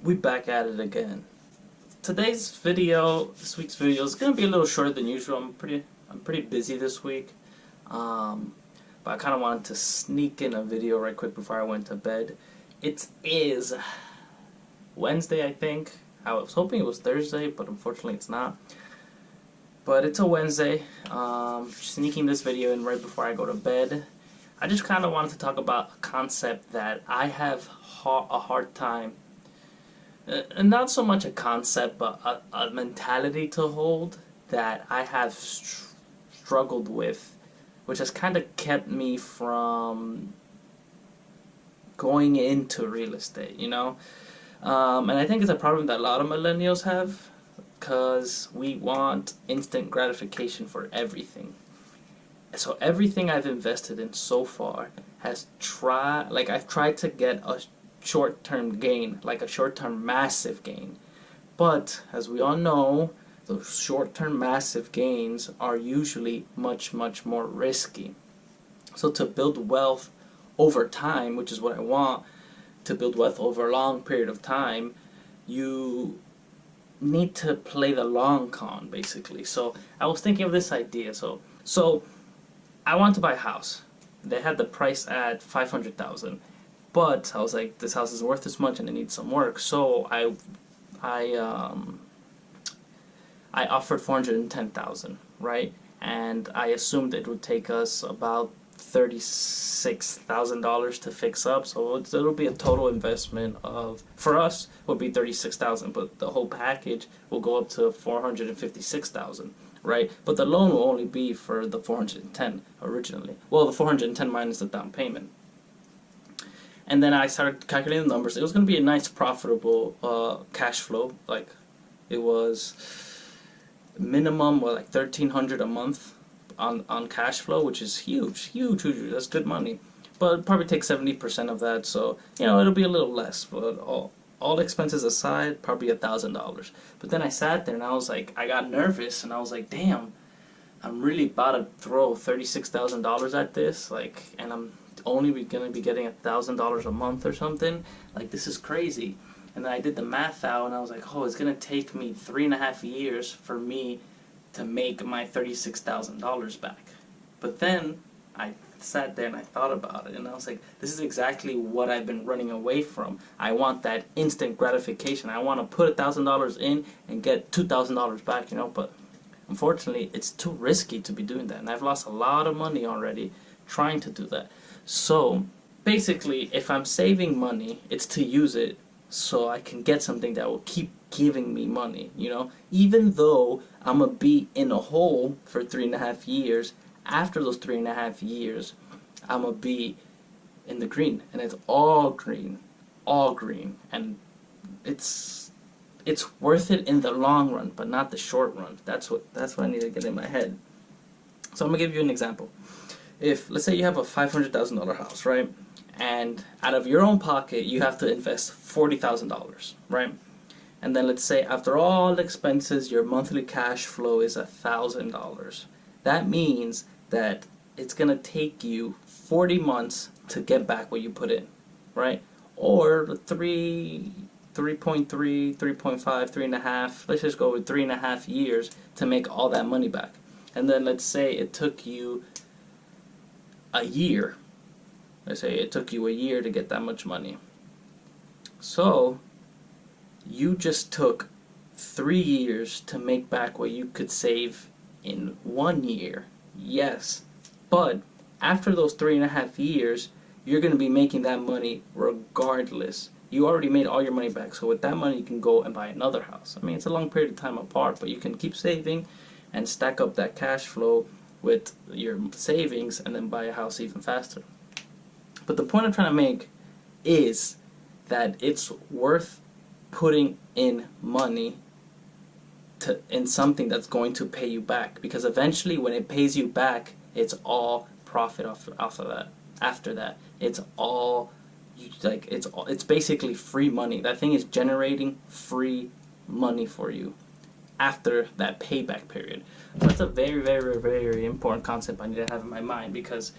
We back at it again. This week's video is gonna be a little shorter than usual. I'm pretty busy this week, but I kind of wanted to sneak in a video right quick before I went to bed. It is Wednesday, I think. I was hoping it was Thursday, but unfortunately it's not. But it's a Wednesday. Sneaking this video in right before I go to bed. I just kind of wanted to talk about a concept that I have a hard time. And not so much a concept, but a mentality to hold that I have struggled with, which has kind of kept me from going into real estate, you know? And I think it's a problem that a lot of millennials have, because we want instant gratification for everything. So everything I've invested in so far I've tried to get a short-term gain, like a short-term massive gain. But as we all know, those short-term massive gains are usually much more risky. So to build wealth over time, which is what I want, to build wealth over a long period of time, you need to play the long con, basically. So I was thinking of this idea. So I want to buy a house. They had the price at $500,000. But I was like, this house is worth this much and it needs some work. So I offered $410,000, right? And I assumed it would take us about $36,000 to fix up. So it'll be a total investment of, for us, would be $36,000, but the whole package will go up to $456,000, right? But the loan will only be for the $410 originally. Well, the $410 minus the down payment. And then I started calculating the numbers. It was going to be a nice, profitable cash flow. Like, it was minimum, like $1,300 a month on cash flow, which is huge. That's good money. But it'd probably take 70% of that, so it'll be a little less. But all expenses aside, probably $1,000. But then I sat there and I was like, I got nervous and I was like, damn, I'm really about to throw $36,000 at this, like, and I'm only gonna be getting $1,000 a month or something. Like, this is crazy. And then I did the math out and I was like, oh, it's gonna take me 3.5 years for me to make my $36,000 back. But then I sat there and I thought about it and I was like, this is exactly what I've been running away from. I want that instant gratification. I want to put $1,000 in and get $2,000 back, but unfortunately it's too risky to be doing that, and I've lost a lot of money already trying to do that. So basically, if I'm saving money, it's to use it so I can get something that will keep giving me money, even though I'm gonna be in a hole for 3.5 years. After those 3.5 years, I'm gonna be in the green, and it's all green, and it's worth it in the long run, but not the short run. That's what I need to get in my head. So I'm gonna give you an example. If, let's say, you have a $500,000 house, right? And out of your own pocket, you have to invest $40,000, right? And then let's say after all expenses, your monthly cash flow is $1,000. That means that it's going to take you 40 months to get back what you put in, right? Or 3.3, 3.5, 3.5, let's just go with 3.5 years to make all that money back. And then let's say it took you a year. Let's say it took you a year to get that much money. So you just took 3 years to make back what you could save in 1 year. Yes, but after those 3.5 years, you're going to be making that money regardless. You already made all your money back, so with that money you can go and buy another house. I mean, it's a long period of time apart, but you can keep saving and stack up that cash flow with your savings and then buy a house even faster. But the point I'm trying to make is that it's worth putting in money in something that's going to pay you back, because eventually when it pays you back, it's all profit off of that. After that, it's basically free money. That thing is generating free money for you after that payback period. So that's a very important concept I need to have in my mind, because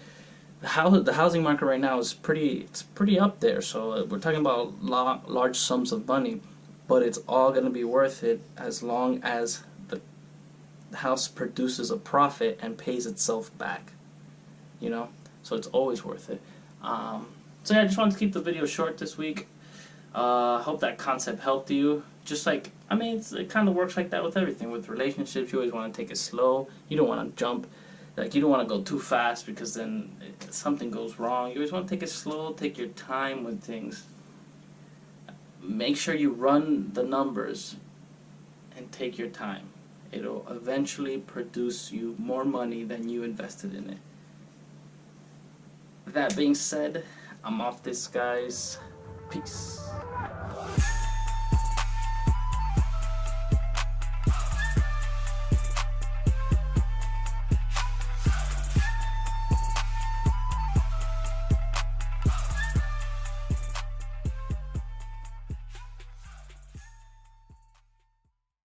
the housing market right now is pretty up there. So we're talking about large sums of money. but it's all going to be worth it as long as the house produces a profit and pays itself back, you know. So it's always worth it. So yeah, I just wanted to keep the video short this week. Hope that concept helped you. Just like, I mean, it kind of works like that with everything. With relationships, you always want to take it slow. You don't want to jump. Like, you don't want to go too fast because then something goes wrong. You always want to take it slow, take your time with things. Make sure you run the numbers and take your time. It'll eventually produce you more money than you invested in it. That being said, I'm off this, guys. Peace.